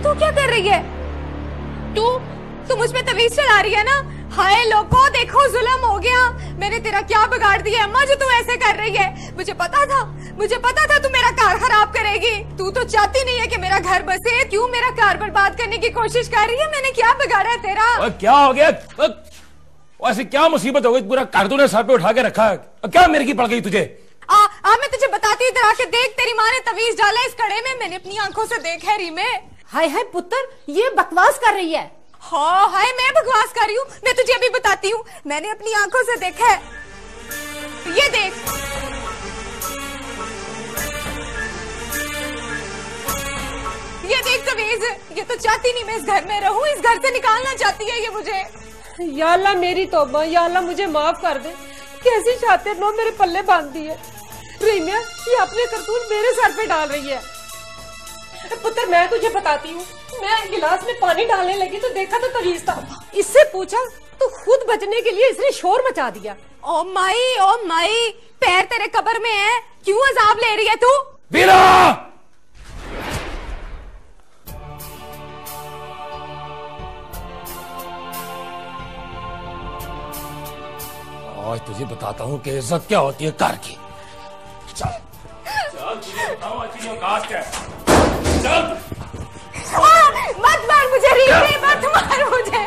तू क्या कर रही है? तू मुझ पे तवीज चला रही है ना? हाय लोगों, देखो जुल्म हो गया। मैंने तेरा क्या बिगाड़ दिया अम्मा जो तू ऐसे कर रही है? मुझे पता था तू मेरा कार खराब करेगी। तू तो चाहती नहीं है कि मेरा घर बसे, क्यों मेरा कार बर्बाद करने की कोशिश कर रही है? मैंने क्या बिगाड़ा है तेरा? क्या हो गया? ऐसी क्या मुसीबत हो गई? पूरा घर तूने सर पे उठा के रखा है, क्या मेरे की पड़ गई तुझे? मैं तुझे बताती इधर आके देख, तेरी माँ ने तवीज डाला इस कड़े में, मैंने अपनी आंखों से देखा है रीमे। हाय हाय पुत्र, ये बकवास कर रही है। हाँ हाय, मैं बकवास कर रही हूँ? मैं तुझे अभी बताती हूँ, मैंने अपनी आंखों से देखा है। ये देख, ये देख तवीज, ये तो चाहती नहीं मैं इस घर में रहूं, इस घर से निकालना चाहती है ये मुझे। या अल्लाह मेरी तौबा, या अल्लाह मुझे माफ कर दे। कैसी शातिर नो मेरे पल्ले बांध दी है। रीमिया, ये अपने करतूत मेरे सर पे डाल रही है। पुत्र मैं तुझे बताती हूँ, मैं गिलास में पानी डालने लगी तो देखा तो तवीज था। इससे पूछा तो खुद बचने के लिए इसने शोर मचा दिया। ओ माई, पैर तेरे कब्र में है, क्यों अजाब ले रही है तू? बीरा! आज तुझे बताता हूँ कि इज्जत क्या होती है घर की। चल तुझे बताऊँ अच्छी औकात क्या है। चल। मत मार मुझे रीमे, मत मार मुझे।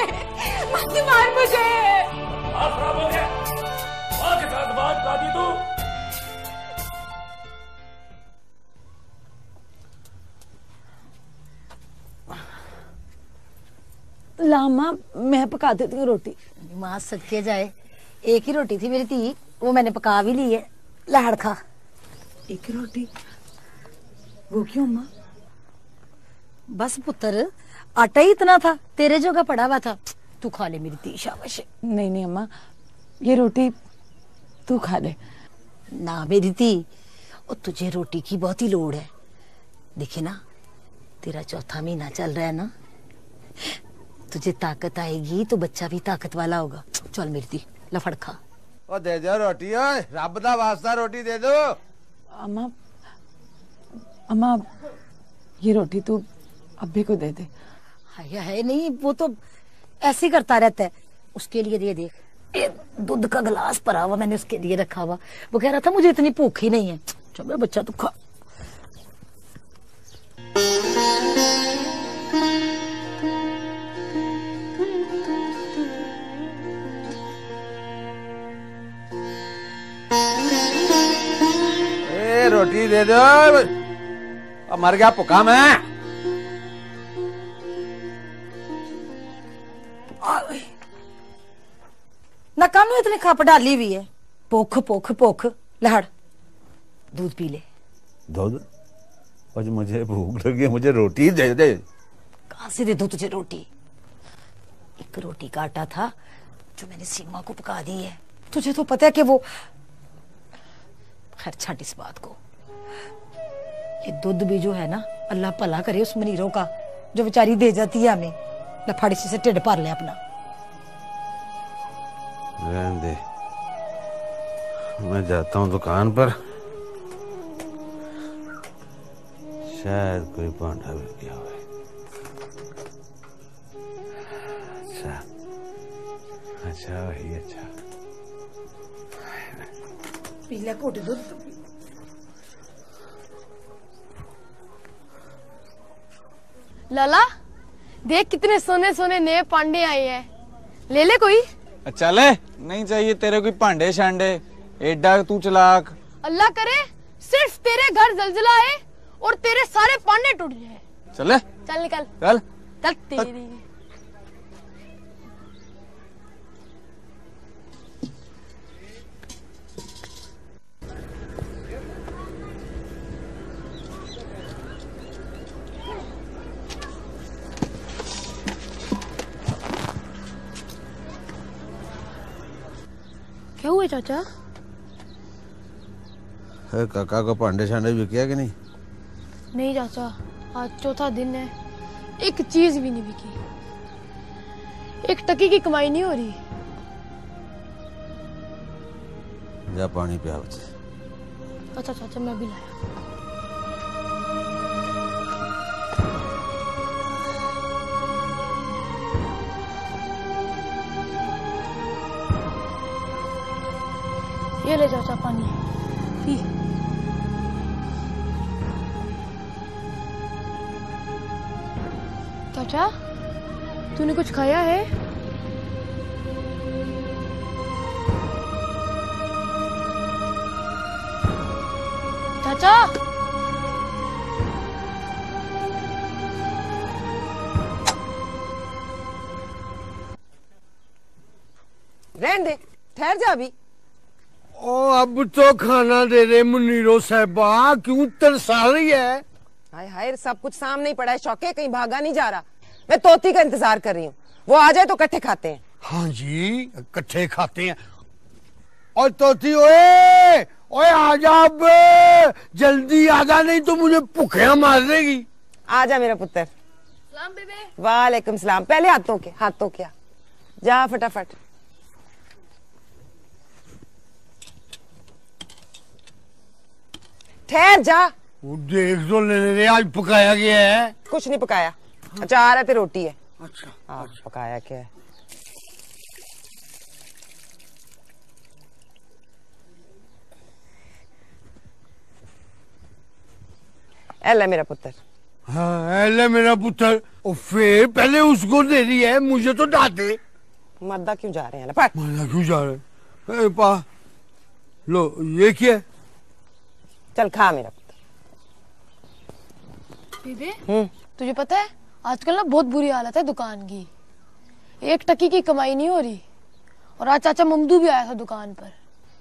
हाथ खराब हो गया, माँ के साथ बात दादी तू। लामा, मैं पका देती हूँ रोटी। माँ सदके जाए, एक ही रोटी थी मेरी धी, वो मैंने पका भी ली है। लहड़ खा। एक रोटी? वो क्यों माँ? बस पुत्र, आटा ही इतना था, तेरे जोगा पड़ा हुआ था, तू खा ले मेरी धी, शाबाश। नहीं अम्मा, ये रोटी तू खा ले। ना मेरी धी, और तुझे रोटी की बहुत ही लोड़ है। देखे ना, तेरा चौथा महीना चल रहा है ना, तुझे ताकत आएगी तो बच्चा भी ताकत वाला होगा। चल मेरी दी, लफड़ खा। ओ दे दो रोटी, ओए रब दा वास्ता रोटी दे दो। अम्मा ये रोटी तू अब्बे को दे दे। है नहीं, वो तो ऐसे ही करता रहता है। उसके लिए ये देख, ये दूध का गिलास भरा हुआ मैंने उसके लिए रखा हुआ। वो कह रहा था मुझे इतनी भूख ही नहीं है। चल बच्चा तू खा। रोटी दे दो, अब मर गया भुखा मैं। ना कानू इतनी खप डाली हुई है। भुख भुख भुख, लहड़ दूध पी ले। दूध? आज मुझे भूख लगी है, मुझे रोटी दे दे। कहाँ से दे दो तुझे रोटी? एक रोटी का आटा था जो मैंने सीमा को पका दी है। तुझे तो पता है कि वो, खैर छट इस बात को। ये दूध भी जो है ना, अल्लाह भला करे उस मनीरों का जो बेचारी दे जाती है हमें। लफाड़ी से टिड्ढ भर ले अपना। रहने दे, मैं जाता हूँ दुकान पर, शायद कोई भांडा मिल गया हो। अच्छा वही अच्छा। पीला घोट दूध। लाला देख कितने सोने सोने नए पांडे आए हैं, ले ले कोई। चले, नहीं चाहिए तेरे कोई भांडे शांडे, एडा तू चलाक। अल्लाह करे सिर्फ तेरे घर जलजला है और तेरे सारे पांडे टूट जाए। चले, चल निकल, चल चल तेरी। क्या हुआ चाचा? काका को भांडे शांडे भी किया कि नहीं? नहीं चाचा, आज चौथा दिन है, एक चीज भी नहीं बिकी, एक टकी की कमाई नहीं हो रही। जा पानी पिया बच्चे। अच्छा चाचा मैं भी लाया। ये ले चाचा पानी पी। चाचा तूने कुछ खाया है? चाचा रहने दे, ठहर जा अभी। ओ अब तो खाना दे दे मुनीरो साहबा, क्यों तरसा रही है? हाय हाय, सब कुछ सामने ही पड़ा है शौके, कहीं भागा नहीं जा रहा। मैं तोती का इंतजार कर रही हूँ, वो आ जाए तो इकट्ठे खाते हैं। हाँ जी, इकट्ठे खाते हैं। और तोती ओए ओए आजा अब, जल्दी आजा, नहीं तो मुझे भूखे मार देगी। आजा मेरा पुत्र। सलाम बेबे। वालेकुम सलाम। पहले हाथों क्या जा फटाफट। ठहर जा। वो देख तो लेने दे, आज पकाया गया है। कुछ नहीं पकाया, अचार है पे रोटी है। अच्छा हाँ पकाया क्या है? ऐला मेरा पुत्र। हाँ ऐले मेरा पुत्र। और फिर पहले उसको दे रही है, मुझे तो डांटे। मद्दा क्यों जा रहे हैं? फट। मजा क्यों जा रहे हैं? पा लो, ये क्या है? चल खा मेरा पुत्र। बेबे तुझे पता है आजकल ना बहुत बुरी हालत है दुकान की, 1 टकी की कमाई नहीं हो रही। और आज चाचा ममदू भी आया था दुकान पर।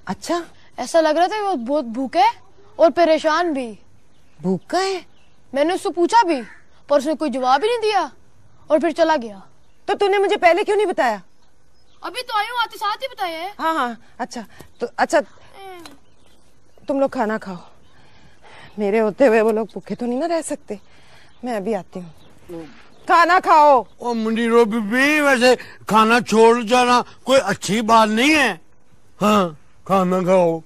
अच्छा, ऐसा लग रहा था वो बहुत भूखे और परेशान भी। भूखा है? मैंने उससे पूछा भी पर उसने कोई जवाब ही नहीं दिया और फिर चला गया। तो तूने मुझे पहले क्यों नहीं बताया? अभी तो आई हूँ, आते साथ ही बताया है। हाँ अच्छा तो अच्छा, तुम लोग खाना खाओ। मेरे होते हुए वो लोग भूखे तो नहीं ना रह सकते। मैं अभी आती हूँ। खाना खाओ। ओ मुनीरो बीबी, वैसे खाना छोड़ जाना कोई अच्छी बात नहीं है। हाँ खाना खाओ।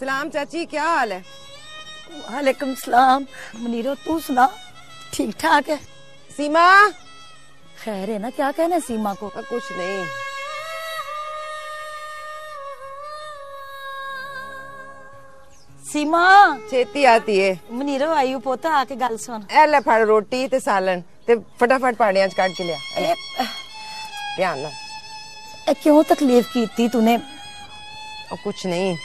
सलाम चाची, क्या हाल है? वालेकुम सलाम। मुनीरो तू सुना, ठीक ठाक है? सीमा। खैर है ना? क्या कहना है सीमा को? कुछ नहीं। सीमा छेती आती है। मुनीरो आई पोता, आके गल सुन। ऐ ले फड़ रोटी ते सालन ते फटाफट पाड़ियां च काट के लिया। ध्यान ना। क्यों तकलीफ की थी तूने? और कुछ नहीं,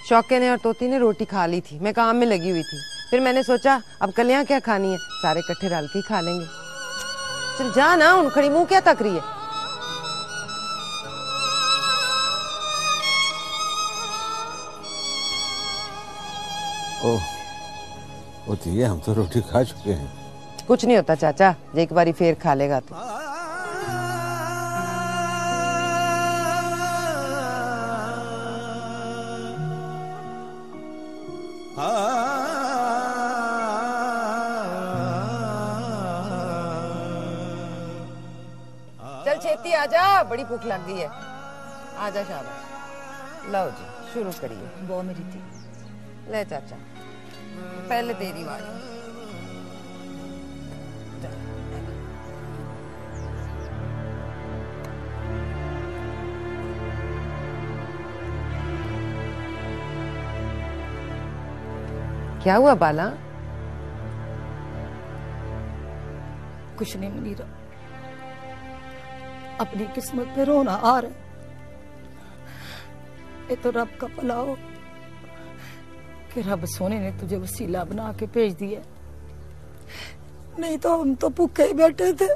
शौके ने और तोती ने रोटी खा ली थी, मैं काम में लगी हुई थी। फिर मैंने सोचा अब कलियां क्या खानी है, सारे इकट्ठे डाल के खा लेंगे। चल जा ना, उन खड़ी मुंह क्या तक रही है? ओह होती है, हम तो रोटी खा चुके हैं। कुछ नहीं होता चाचा, एक बारी फिर खा लेगा तो। चल छेती आजा, बड़ी भूख लग गई है। आजा शाबाश। लो जी शुरू करिए। वो मेरी थी। ले चाचा, पहले तेरी बारी। क्या हुआ बाला? कुछ नहीं मुनीरा, अपनी किस्मत पे रोना आ रहा है। ये तो रब का भला हो कि रब सोने ने तुझे वसीला बना के भेज दिया, नहीं तो हम तो भूखे ही बैठे थे।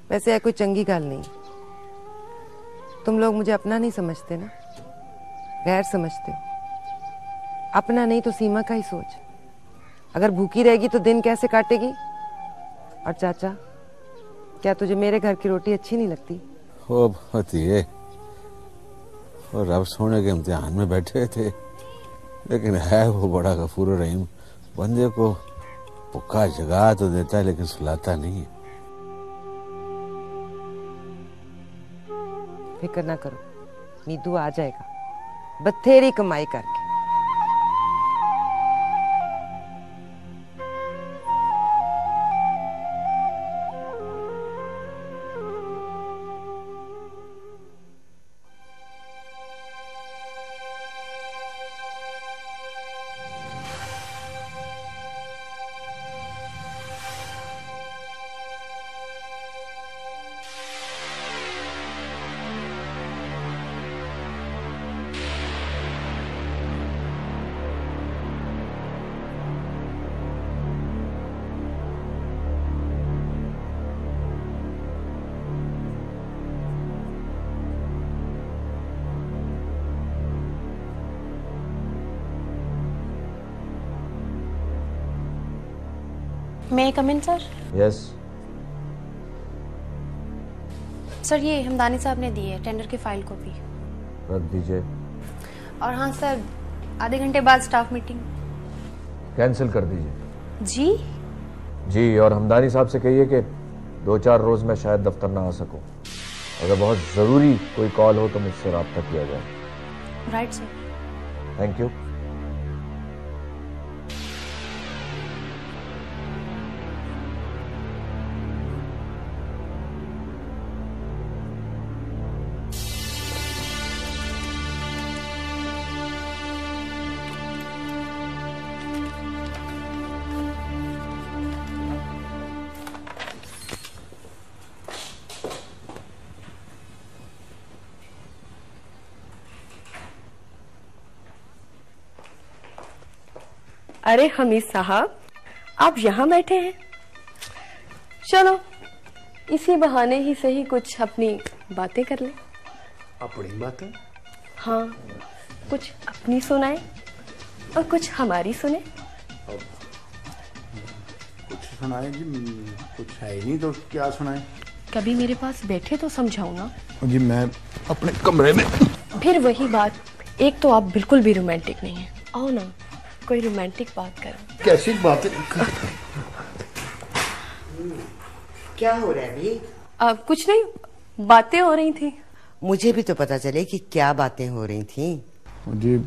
वैसे यह कोई चंगी गल नहीं। तुम लोग मुझे अपना नहीं समझते ना, गैर समझते हो। अपना नहीं तो सीमा का ही सोच। अगर भूखी रहेगी तो दिन कैसे काटेगी? और चाचा, क्या तुझे मेरे घर की रोटी अच्छी नहीं लगती? हो होती है, और रब सोने के इम्तिहान में बैठे थे, लेकिन है वो बड़ा गफूर रहीम। बंदे को भूखा जगा तो देता है लेकिन सुलाता नहीं है। फिक्र ना करो, नीतू आ जाएगा बथेरी कमाई करके। मैं कम इन सर? यस सर, ये हमदानी साहब ने दी है टेंडर की फाइल कॉपी। रख दीजिए। और हाँ सर, आधे घंटे बाद स्टाफ मीटिंग कैंसिल कर दीजिए। जी? जी, और हमदानी साहब से कहिए कि 2-4 रोज में शायद दफ्तर ना आ सकूं। अगर बहुत जरूरी कोई कॉल हो तो मुझसे रब्ता किया जाए। Right sir. Thank you. अरे हमीद साहब, आप यहाँ बैठे हैं? चलो इसी बहाने ही सही कुछ अपनी बातें कर लें। अपनी बातें? हाँ, कुछ अपनी सुनाए और कुछ हमारी सुने। कुछ सुनाए जी, कुछ है ही नहीं तो क्या सुनाए? कभी मेरे पास बैठे तो समझाओ ना। जी मैं अपने कमरे में। फिर वही बात, एक तो आप बिल्कुल भी रोमांटिक नहीं है। आओ ना, कोई रोमांटिक बात करो। कैसी बातें? क्या हो रहा है भाई? अब कुछ नहीं, बातें हो रही थी। मुझे भी तो पता चले कि क्या बातें हो रही थी। जी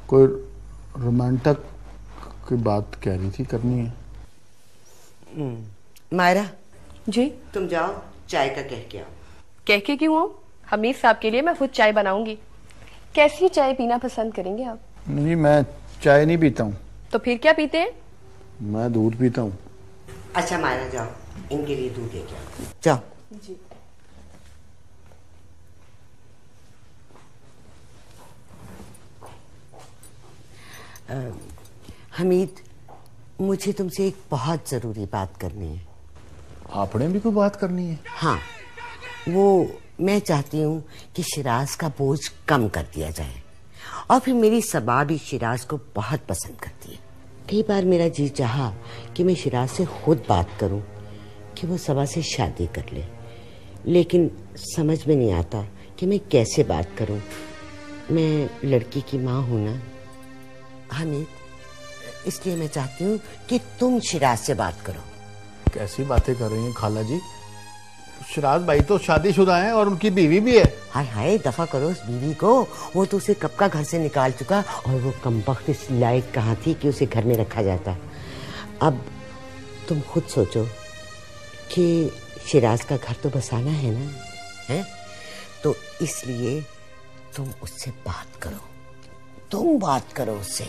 कोई रोमांटिक की बात कह रही थी, करनी है। मायरा जी, तुम जाओ चाय का कह के आओ। कह के क्यों आओ? हमीद साहब के लिए मैं खुद चाय बनाऊंगी। कैसी चाय पीना पसंद करेंगे आप? नहीं, मैं चाय नहीं पीता हूँ। तो फिर क्या पीते हैं? मैं दूध पीता हूँ। अच्छा मायरा जाओ, इनके लिए दूध लेके आओ। जाओ। जी। हमीद, मुझे तुमसे एक बहुत जरूरी बात करनी है। आपने भी कोई बात करनी है? हाँ, वो मैं चाहती हूँ कि शिराज का बोझ कम कर दिया जाए। और फिर मेरी सबा भी शिराज को बहुत पसंद करती है। कई बार मेरा जी चाहा कि मैं शिराज से खुद बात करूं कि वो सबा से शादी कर ले, लेकिन समझ में नहीं आता कि मैं कैसे बात करूं। मैं लड़की की माँ हूं ना हमीद, इसलिए मैं चाहती हूँ कि तुम शिराज से बात करो। कैसी बातें कर रही हैं खाला जी? शिराज भाई तो शादीशुदा हैं और उनकी बीवी भी है। हाय हाय दफा करो उस बीवी को, वो तो उसे कब का घर से निकाल चुका, और वो कमबख्त इस लायक कहाँ थी कि उसे घर में रखा जाता। अब तुम खुद सोचो कि शिराज का घर तो बसाना है ना, है? तो इसलिए तुम उससे बात करो, तुम बात करो उससे,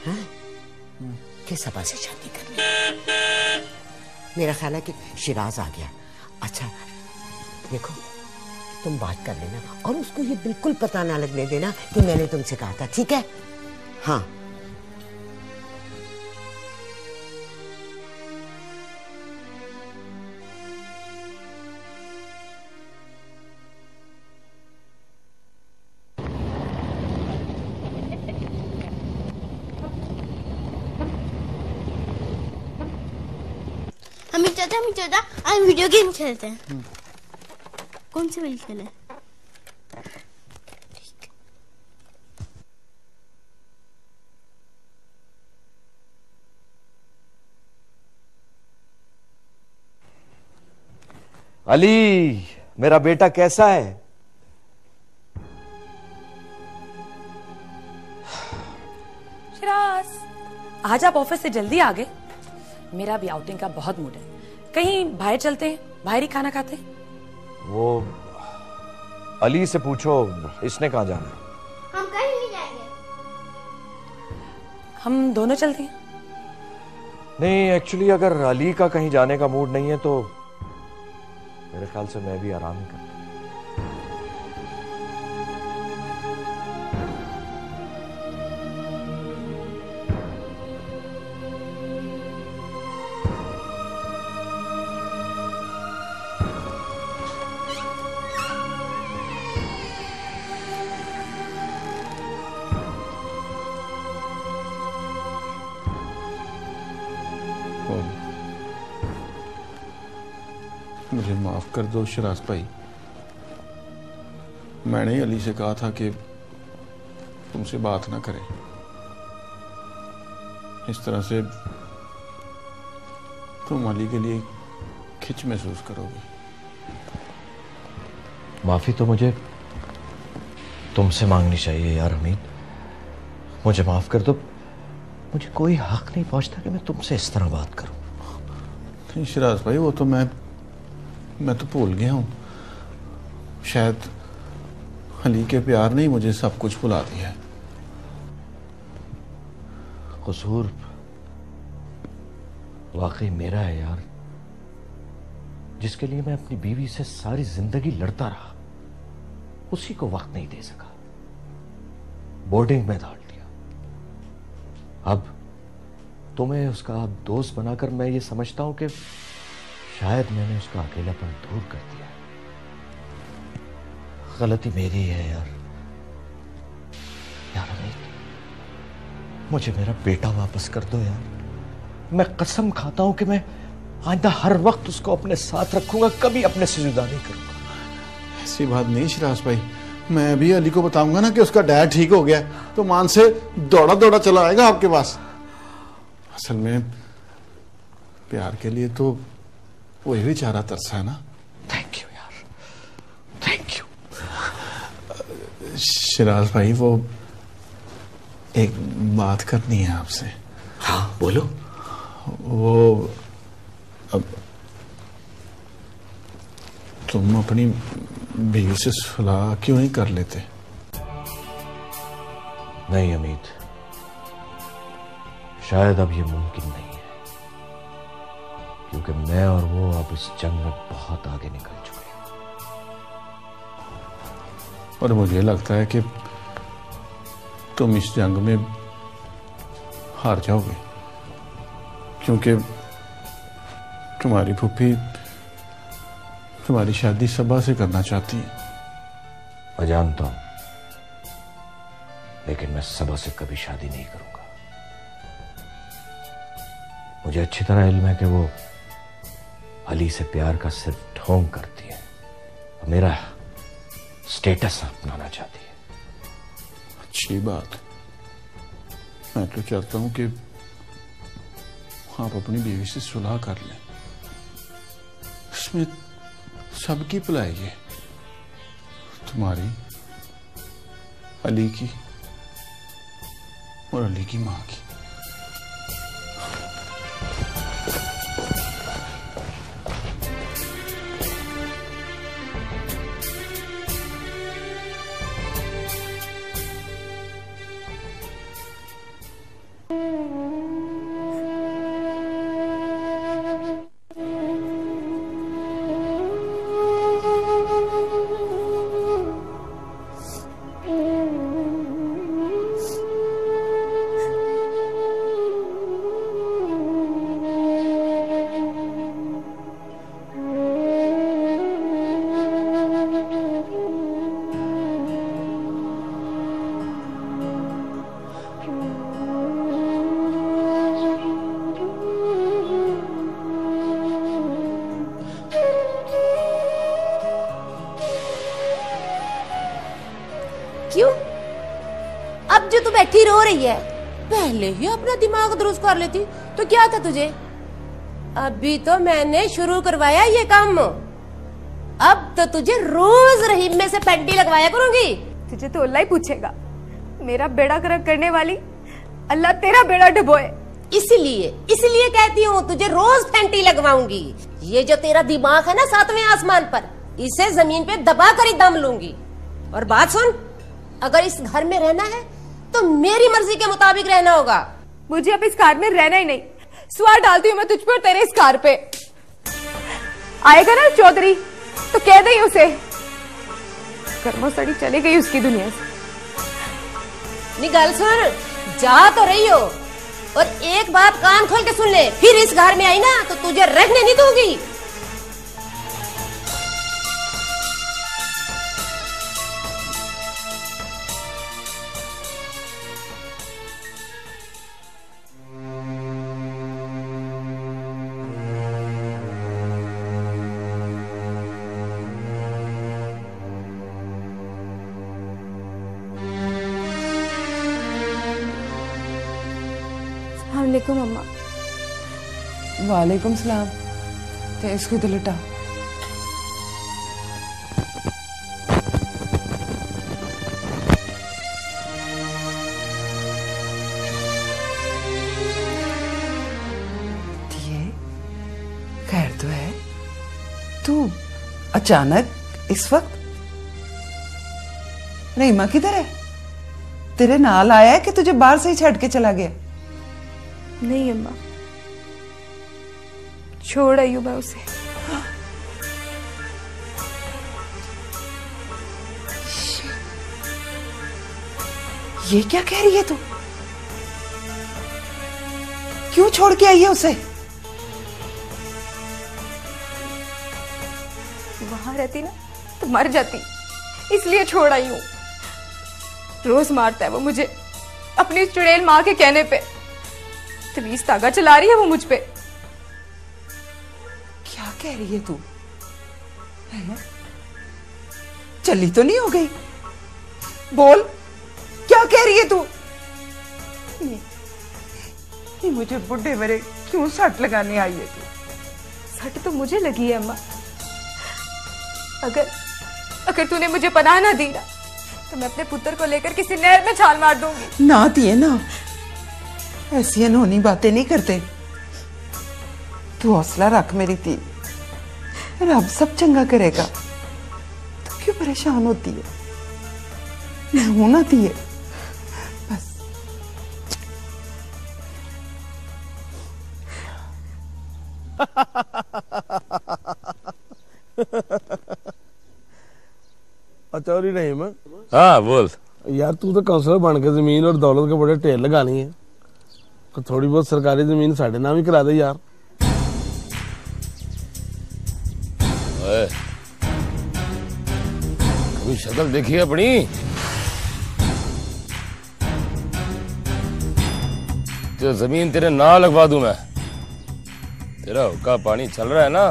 हाँ? किस सबा से शादी करनी। मेरा ख्याल है कि शिराज आ गया। अच्छा देखो, तुम बात कर लेना और उसको ये बिल्कुल पता ना लगने देना कि मैंने तुमसे कहा था, ठीक है? हाँ। हम चाचा आज वीडियो गेम खेलते हैं। कौन से वाली खेले? अली, मेरा बेटा कैसा है? शिराज, आज आप ऑफिस से जल्दी आ गए। मेरा भी आउटिंग का बहुत मूड है, कहीं बाहर चलते हैं, बाहर ही खाना खाते हैं। वो अली से पूछो इसने कहाँ जाना है। हम कहीं नहीं जाएंगे। हम दोनों चलते हैं। नहीं, एक्चुअली अगर अली का कहीं जाने का मूड नहीं है तो मेरे ख्याल से मैं भी आराम ही करता हूं। मुझे माफ कर दो शिराज भाई, मैंने ही अली से कहा था कि तुमसे बात ना करें, इस तरह से तुम अली के लिए खिंच महसूस करोगे। माफी तो मुझे तुमसे मांगनी चाहिए यार हमीद, मुझे माफ कर दो। मुझे कोई हक नहीं पहुंचता कि मैं तुमसे इस तरह बात करूं। नहीं शिराज भाई, वो तो मैं तो भूल गया हूं। शायद अली के प्यार ने ही मुझे सब कुछ भुला दिया है। कसूर वाकई मेरा है यार, जिसके लिए मैं अपनी बीवी से सारी जिंदगी लड़ता रहा, उसी को वक्त नहीं दे सका, बोर्डिंग में डाल दिया। अब तुम्हें उसका दोस्त बनाकर मैं ये समझता हूं कि शायद मैंने उसका अकेलापन दूर कर दिया। गलती मेरी है यार अमित, मुझे मेरा बेटा वापस कर दो यार। मैं कसम खाता हूं कि मैं आइंदा हर वक्त उसको अपने साथ रखूंगा, कभी अपने से जुदा नहीं करूंगा। ऐसी बात नहीं शिराज भाई, मैं अभी अली को बताऊंगा ना कि उसका डैड ठीक हो गया, तो मान से दौड़ा दौड़ा चला आएगा आपके पास। असल में प्यार के लिए तो वही बेचारा तरसा है ना। थैंक यू यार, थैंक यू। शिराज भाई, वो एक बात करनी है आपसे। हाँ बोलो। वो अब तुम अपनी बीवी से सुलह क्यों नहीं कर लेते? नहीं अमित, शायद अब ये मुमकिन नहीं है, क्योंकि मैं और वो अब इस जंग में बहुत आगे निकल चुके हैं। और मुझे लगता है कि तुम इस जंग में हार जाओगे, क्योंकि तुम्हारी फूफी तुम्हारी शादी सबा से करना चाहती है। मैं जानता हूं, लेकिन मैं सबा से कभी शादी नहीं करूंगा। मुझे अच्छी तरह इल्म है कि वो अली से प्यार का सिर्फ ढोंग करती है, मेरा स्टेटस अपनाना चाहती है। अच्छी बात। मैं तो चाहता हूं कि आप अपनी बीवी से सुलह कर लें, इसमें सबकी भलाई है। तुम्हारी, अली की और अली की माँ की। क्यों? अब जो तू बैठी रो रही है, पहले ही अपना दिमाग दुरुस्त कर लेती तो क्या था तुझे? अभी तो मैंने शुरू करवाया ये काम, अब तो तुझे रोज रहीम में से पेंटी लगवाया करूंगी। तुझे तो अल्लाह ही पूछेगा, मेरा बेड़ा गर्क करने वाली, अल्लाह तेरा बेड़ा डुबोए। इसलिए कहती हूँ तुझे रोज पेंटी लगवाऊंगी। ये जो तेरा दिमाग है ना 7वें आसमान पर, इसे जमीन पे दबा कर ही दम लूंगी। और बात सुन, अगर इस घर में रहना है तो मेरी मर्जी के मुताबिक रहना होगा। मुझे अब इस कार में रहना ही नहीं। सवार डालती हूँ मैं तुझ पर, तेरे इस कार पे। आएगा ना चौधरी तो कह दे उसे, कर्मों सड़ी चली गई उसकी दुनिया से। निकल सुन, जा तो रही हो, और एक बात कान खोल के सुन ले, फिर इस घर में आई ना तो तुझे रहने नहीं दूंगी। अस्सलामुअलैकुम अम्मा। वालेकुम सलाम। ते इसको तो लुटा। खैर तो है, तू अचानक इस वक्त? रहीमा किधर है? तेरे नाल आया है कि तुझे बाहर से ही छड़ के चला गया? नहीं अम्मा, छोड़ आई हूं मैं उसे। ये क्या कह रही है तू? क्यों छोड़ के आई है उसे? वहां रहती ना तो मर जाती, इसलिए छोड़ आई हूं। रोज मारता है वो मुझे अपनी चुड़ैल माँ के कहने पे। तवीज तागा चला रही है वो मुझ पे। क्या कह रही है तू? चली तो नहीं हो गई? बोल, क्या कह रही है तू? ये मुझे बुढ़े मेरे क्यों सट लगाने आई है तू? सट तो मुझे लगी है अम्मा। अगर तूने मुझे पनाह ना दी ना तो मैं अपने पुत्र को लेकर किसी नहर में छाल मार दूंगी। ना दिए ना, ऐसी अनहोनी बातें नहीं करते। तू हौसला रख मेरी धी, रब सब चंगा करेगा। तू क्यों परेशान होती है? मैं हूं ना धी, बस। चौधरी रहीम। हाँ बोल। यार तू तो काउंसलर बन के जमीन और दौलत के बड़े ढेर लगानी है, तो थोड़ी बहुत सरकारी जमीन साढ़े नाम ही करा दे यार। कभी शक्ल देखी है अपनी? जो जमीन तेरे ना लगवा दूं मैं। तेरा हुक्का पानी चल रहा है ना,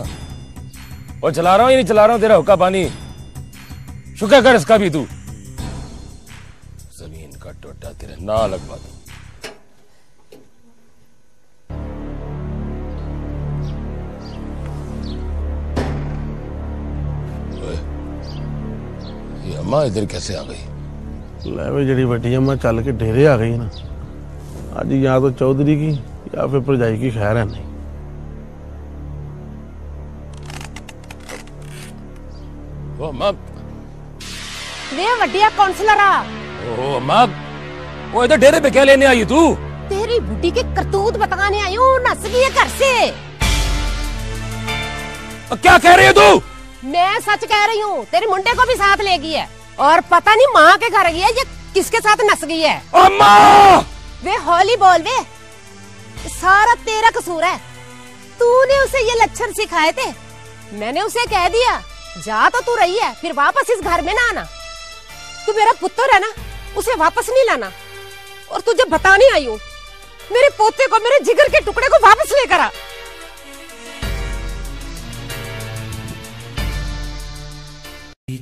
और चला रहा हूं या नहीं चला रहा हूं तेरा हुक्का पानी? शुक्र कर इसका भी तू। जमीन का टोटा तेरे ना लगवा दूं। ये अम्मा इधर कैसे आ गई? ਲੈ ਵੇ ਜਿਹੜੀ ਵੱਡੀ ਅੰਮਾ ਚੱਲ ਕੇ ਡੇਰੇ ਆ ਗਈ ਨਾ, ਅੱਜ ਜਾਂ तो चौधरी की या फिर भरजाई की खैर है नहीं। ओ अम्मा, वे वड्डिया काउंसलरा। ओ अम्मा, वो इधर डेरे पे क्या लेने आई तू? तेरी बुड्ढी के करतूत बताने आई हूँ, नस गई है घर से। क्या कह रही है तू? मैं सच कह रही हूँ, तेरे मुंडे को भी साथ ले गई है और पता नहीं माँ के घर गई है या किसके साथ नस गई है। अम्मा! वे हौली बोल वे, सारा तेरा कसूर है। तूने उसे ये लक्षण सिखाए थे। मैंने उसे कह दिया जा तो तू रही है, फिर वापस इस घर में ना आना। तू मेरा पुत्र है ना, उसे वापस नहीं लाना। और तुझे बताने आई हूँ, मेरे पोते को, मेरे जिगर के टुकड़े को वापस लेकर आ।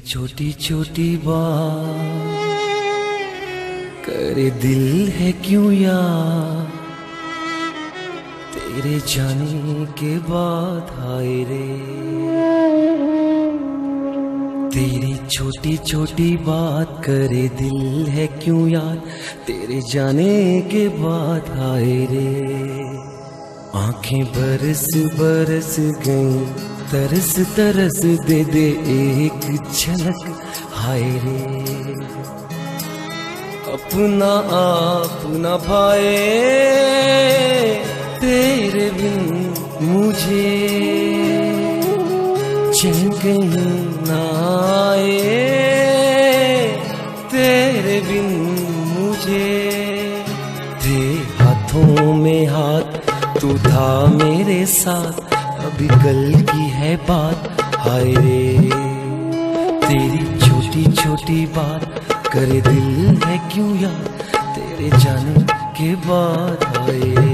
छोटी छोटी बात करे दिल है क्यों यार, तेरे जाने के बाद हाय रे। तेरी छोटी छोटी बात करे दिल है क्यों यार, तेरे जाने के बाद हाय रे। आंखें बरस बरस गईं, तरस तरस दे दे एक झलक हाय रे। अपना आप न पाए तेरे बिन मुझे, चैन कहीं ना आए तेरे बिन मुझे। तेरे हाथों में हाथ तू था मेरे साथ, अभी कल की है बात हाय रे। तेरी छोटी छोटी बात करे दिल है क्यों यार, तेरे जाने के बाद हाय रे।